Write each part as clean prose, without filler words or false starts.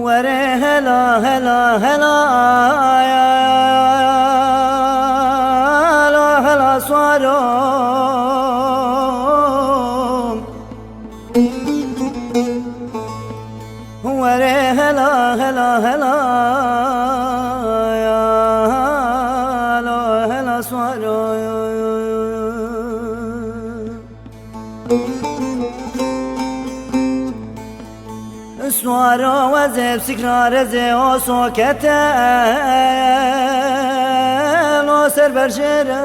وره هلا هلا هلا يا هلا هلا صارم وره هلا هلا هلا يا هلا هلا صارم سوارا و زب سکرار زه و سوکته لو سر برشرم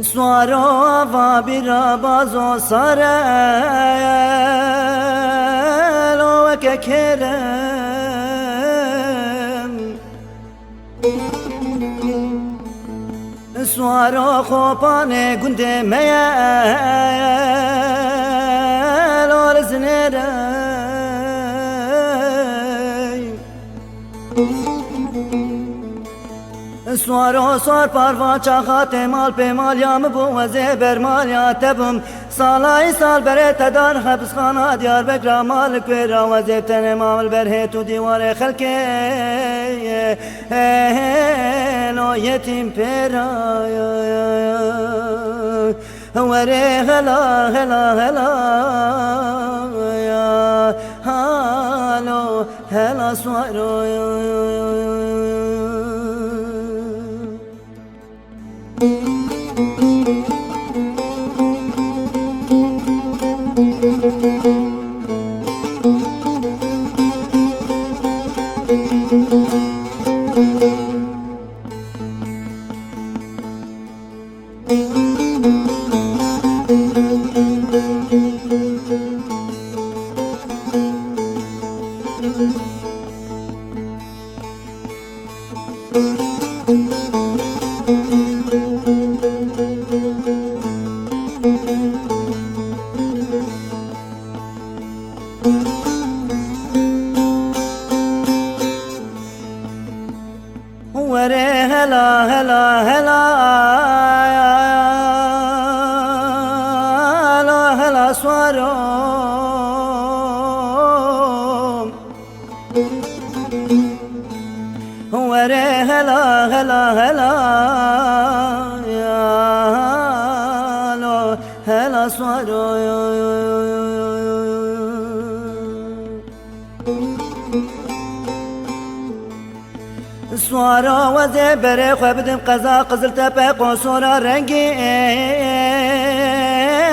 سوارا و بیرا بازو ساره لو ککرم سوارا خوپانه گنده میل آرزنرم سوارا سوار پاروا چاخات مال پی مال یام بو وزه بر مال یا تبم سالای سال بره تدار حبس خانه دیار بکرا مال کویرا وزه تن مال بره تو دیوار خلکه لو یتیم پیرا وره هلا هلا هلا یا هالو هلا سوارو وره هلا هلا هلا هلا هلا صارم وره هلا هلا هلا يا هلا هلا صارم سوارا و زبره خو بدم قزا قزل تپه قصورا رنگی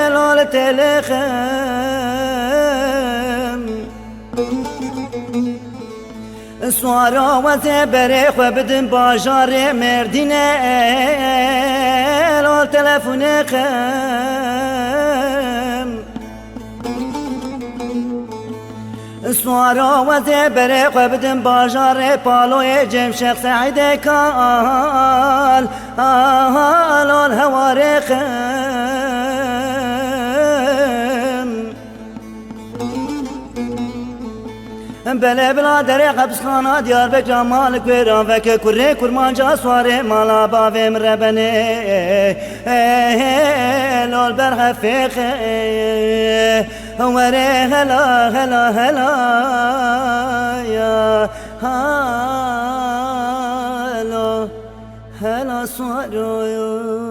لال تلخم سوارا و زبره خو بدم باجار مردینه لال تلفونه خم سوارا و زبره خو بدم باجار پالوی جم شخص سعید کال لال هوار خم بله بلا در حبس خانه دیار بکر مال کویران وکه کره کرمانجا سواره مالا باوی مربنه لال برخفه وره هلا هلا هلا يا هلا هلا صاروا